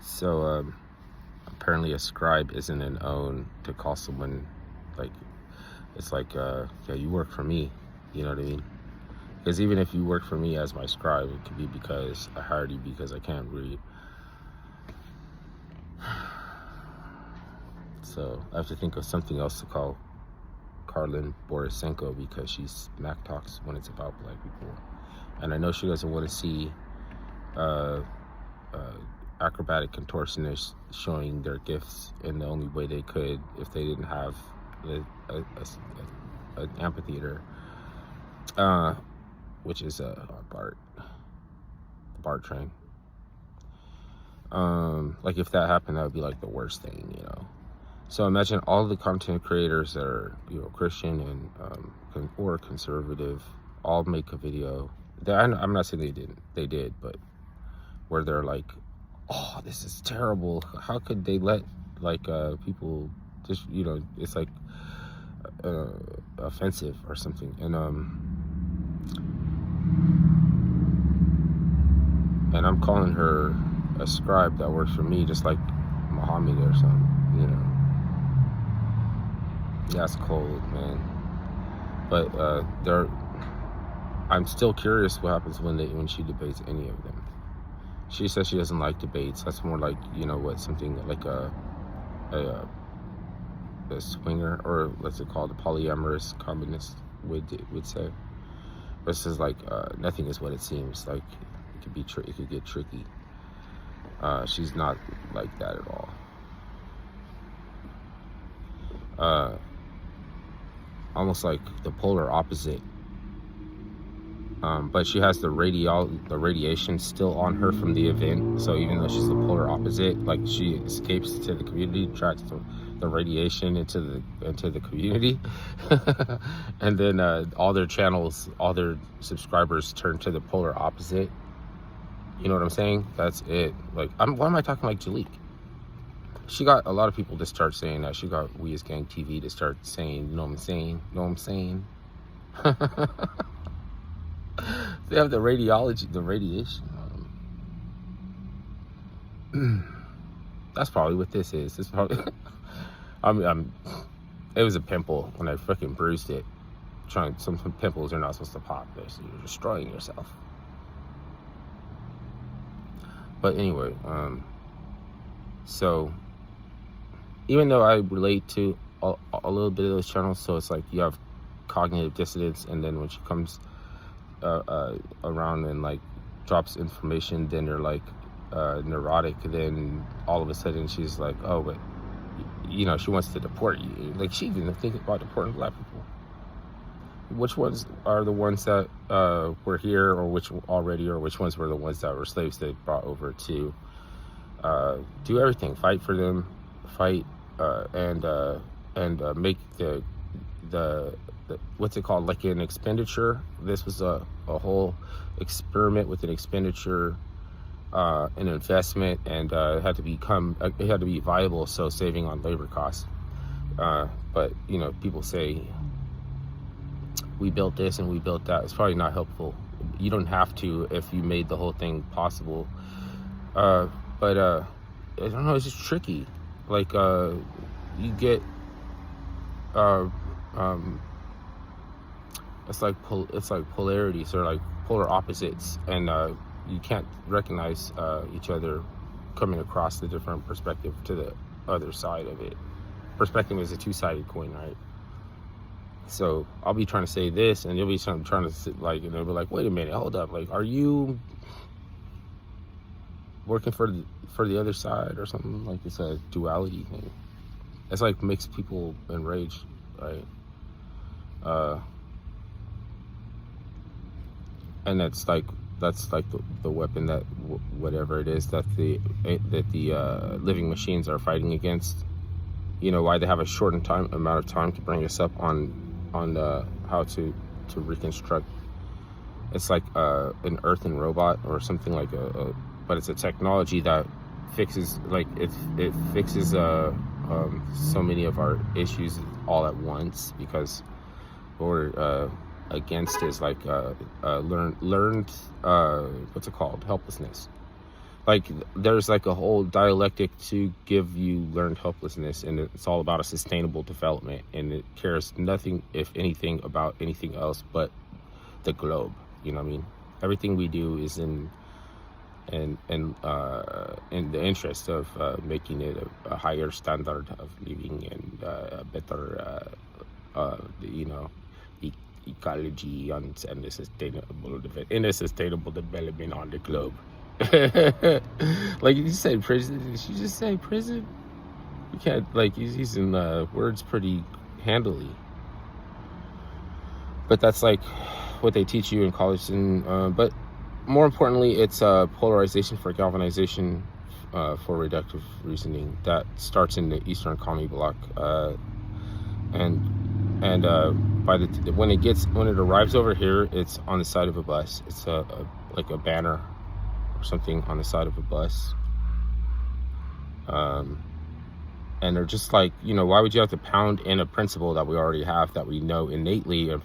So apparently a scribe isn't an own to call someone like, it's like, yeah, you work for me. You know what I mean? Because even if you work for me as my scribe, it could be because I hired you because I can't read. So I have to think of something else to call Karlin Borisenko, because she smack talks when it's about black people. And I know she doesn't want to see uh, acrobatic contortionists showing their gifts in the only way they could if they didn't have an amphitheater, which is a BART train. Like if that happened, that would be like the worst thing, you know. So imagine all the content creators that are, you know, Christian and or conservative, all make a video. I'm not saying they didn't, they did, but where they're like, oh, this is terrible. How could they let like people just, you know, it's like offensive or something. And I'm calling her a scribe that works for me, just like Muhammad or something, you know. That's cold, man. But I'm still curious what happens when she debates any of them. She says she doesn't like debates. That's more like, you know what, something like a swinger, or what's it called, a polyamorous communist would say. This is like nothing is what it seems. Like it could be it could get tricky. She's not like that at all. Almost like the polar opposite. But she has the radiation still on her from the event. So even though she's the polar opposite, like she escapes to the community, tracks the radiation into the community, and then all their channels, all their subscribers turn to the polar opposite. You know what I'm saying? That's it. Like, why am I talking like Jalik? She got a lot of people to start saying that. She got We As Gang TV to start saying, you know what I'm saying? Know what I'm saying? They have the radiation on them. That's probably what this is. It's probably, it was a pimple when I freaking bruised it. Some pimples are not supposed to pop. You're destroying yourself. But anyway, so even though I relate to a little bit of those channels, so it's like you have cognitive dissonance, and then when she comes around and like drops information, then they're like neurotic. Then all of a sudden she's like, oh, but you know, she wants to deport you. Like, she didn't think about deporting black people. Which ones are the ones that were here, or which ones were the ones that were slaves they brought over to do everything, fight for them, fight and make the what's it called, like an expenditure. This was a whole experiment with an expenditure, an investment, and it had to be viable, so saving on labor costs. But you know, people say we built this and we built that. It's probably not helpful. You don't have to if you made the whole thing possible. But I don't know, it's just tricky. Like you get it's like polarities, or like polar opposites, and you can't recognize each other coming across the different perspective to the other side of it. Perspective is a two-sided coin, right? So I'll be trying to say this, and you'll be trying to sit, like, and they'll be like, wait a minute, hold up, like, are you working for the other side or something? Like, it's a duality thing. It's like makes people enraged, right? And that's like the weapon that whatever it is that the living machines are fighting against. You know why they have a shortened amount of time to bring us up on how to reconstruct. It's like an earthen robot or something, like but it's a technology that fixes, like it fixes so many of our issues all at once, because what we're against is like learned what's it called, helplessness. like there's like a whole dialectic to give you learned helplessness, and it's all about a sustainable development, and it cares nothing, if anything, about anything else but the globe. You know what I mean? Everything we do is in the interest of making it a higher standard of living, and a better you know, ecology and the sustainable development on the globe. Like you say prison, did you just say prison? You can't, like, he's using words pretty handily, but that's like what they teach you in college. And but more importantly, it's polarization for galvanization, for reductive reasoning that starts in the Eastern Economy Bloc, and when it arrives over here, it's on the side of a bus. It's like a banner or something on the side of a bus, and they're just like, you know, why would you have to pound in a principle that we already have, that we know innately, and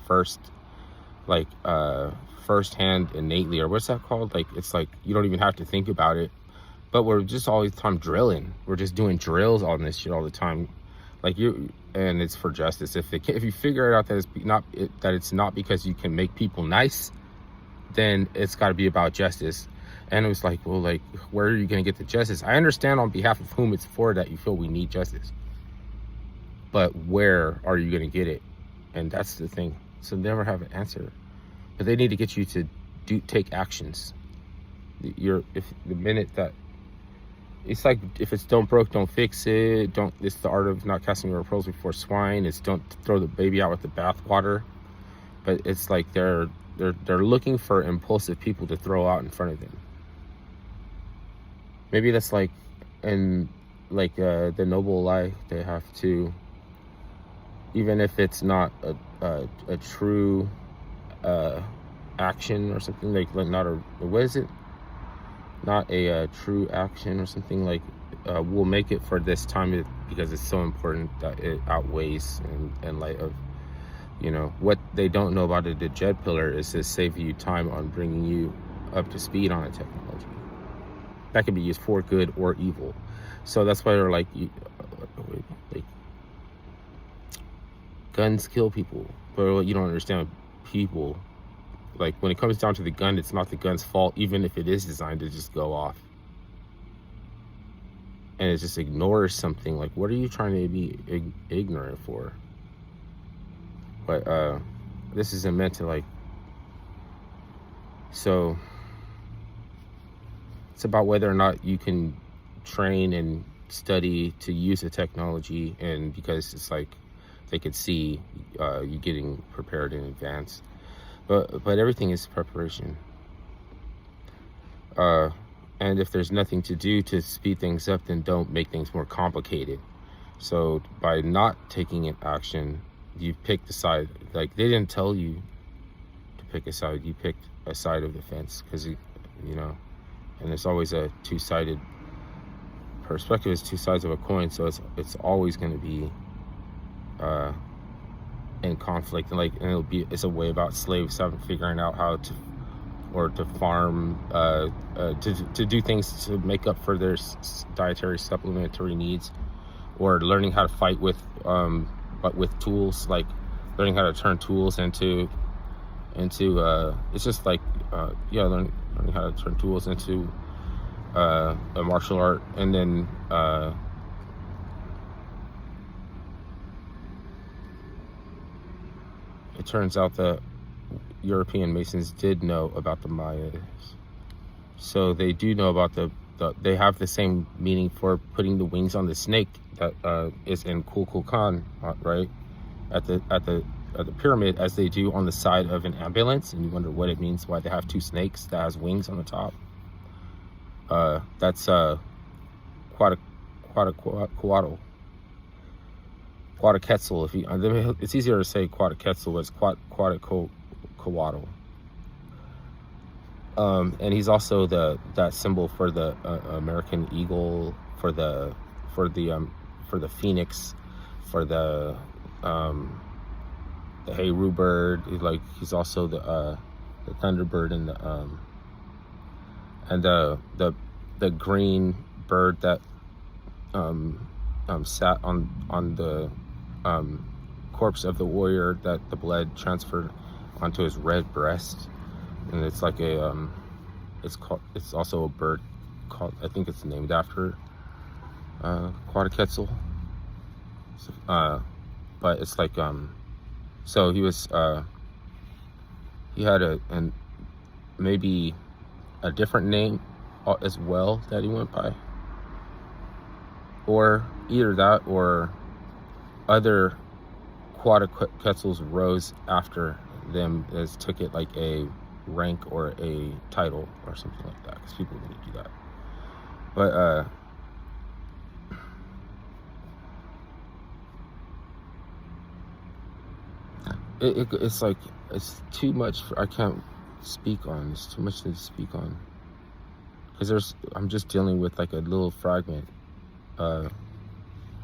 first-hand innately, or what's that called? Like, it's like you don't even have to think about it, but we're just all the time drilling. We're just doing drills on this shit all the time, like and it's for justice. If you figure it out that it's not because you can make people nice, then it's got to be about justice. And it was like, well, like, where are you going to get the justice? I understand on behalf of whom it's for that you feel we need justice, but where are you going to get it? And that's the thing. So never have an answer, but they need to get you to take actions. If the minute that it's like, if it's don't broke, don't fix it. It's the art of not casting your pearls before swine. It's don't throw the baby out with the bathwater. But it's like they're looking for impulsive people to throw out in front of them. Maybe that's like, and like the noble lie, they have to, even if it's not a true action or something, like not a, what is it? Not a true action or something, like we'll make it for this time because it's so important that it outweighs in light of, you know, what they don't know about the jet pillar is to save you time on bringing you up to speed on a technology that can be used for good or evil. So that's why they're like guns kill people, but what you don't understand, people, like, when it comes down to the gun, it's not the gun's fault, even if it is designed to just go off. And it just ignores something. Like, what are you trying to be ignorant for? But this isn't meant to, like, so it's about whether or not you can train and study to use the technology, and because it's like they could see you getting prepared in advance. But everything is preparation. And if there's nothing to do to speed things up, then don't make things more complicated. So by not taking an action, you picked a side. Like, they didn't tell you to pick a side. You picked a side of the fence because, you know, and there's always a two-sided perspective. Is two sides of a coin, so it's always going to be in conflict. And like, and it's a way about slaves figuring out how to, or to farm, to do things to make up for their dietary supplementary needs, or learning how to fight with but with tools, like learning how to turn tools into it's just like learning how to turn tools into a martial art. And then it turns out that European Masons did know about the Mayas, so they do know about they have the same meaning for putting the wings on the snake that is in Kukulkan, right, at the pyramid, as they do on the side of an ambulance. And you wonder what it means, why they have two snakes that has wings on the top. That's Quetzal. If you, it's easier to say Quetzal, but it's Quetzal. And he's also that symbol for the American eagle, for the phoenix, for the Heru bird. He's also the thunderbird, and the green bird that sat on the corpse of the warrior that the blood transferred onto his red breast, and it's like a it's also a bird called, I think it's named after Quetzalcoatl. But it's like so he had and maybe a different name as well that he went by, or either that or other Quetzals rose after them as took it like a rank or a title or something like that, because people didn't do that. But it's like, it's too much I can't speak on. It's too much to speak on, because I'm just dealing with like a little fragment, or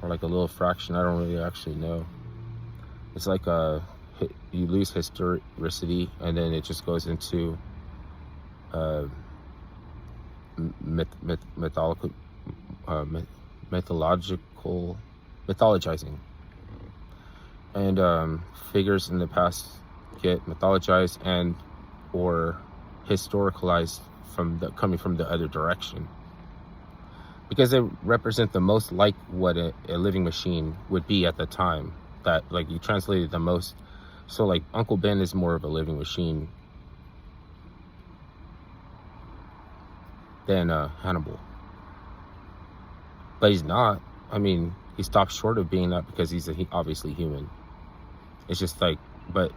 like a little fraction. I don't really actually know. It's like you lose historicity, and then it just goes into mythologizing, and figures in the past get mythologized and or historicalized coming from the other direction, because they represent the most like what a living machine would be at the time. That, like, you translated the most. So like Uncle Ben is more of a living machine than Hannibal, but he's not. I mean, he stops short of being that because he's obviously human. It's just like, but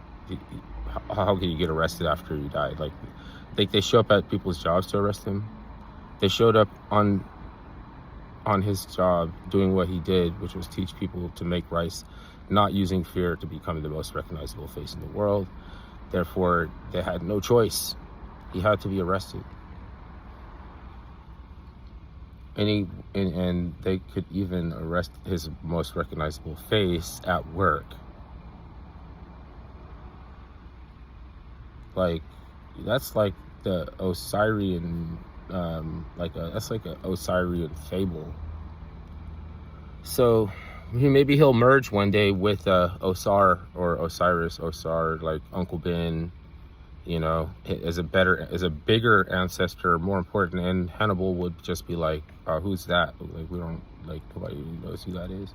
how can you get arrested after you died? Like, they show up at people's jobs to arrest him. They showed up on his job doing what he did, which was teach people to make rice, not using fear to become the most recognizable face in the world. Therefore, they had no choice. He had to be arrested. And they could even arrest his most recognizable face at work. Like, that's like the Osirian, that's like an Osirian fable. So maybe he'll merge one day with Osar or Osiris, Osar, like Uncle Ben, you know, as a bigger ancestor, more important. And Hannibal would just be like, who's that? Like, we don't, like, nobody knows who that is.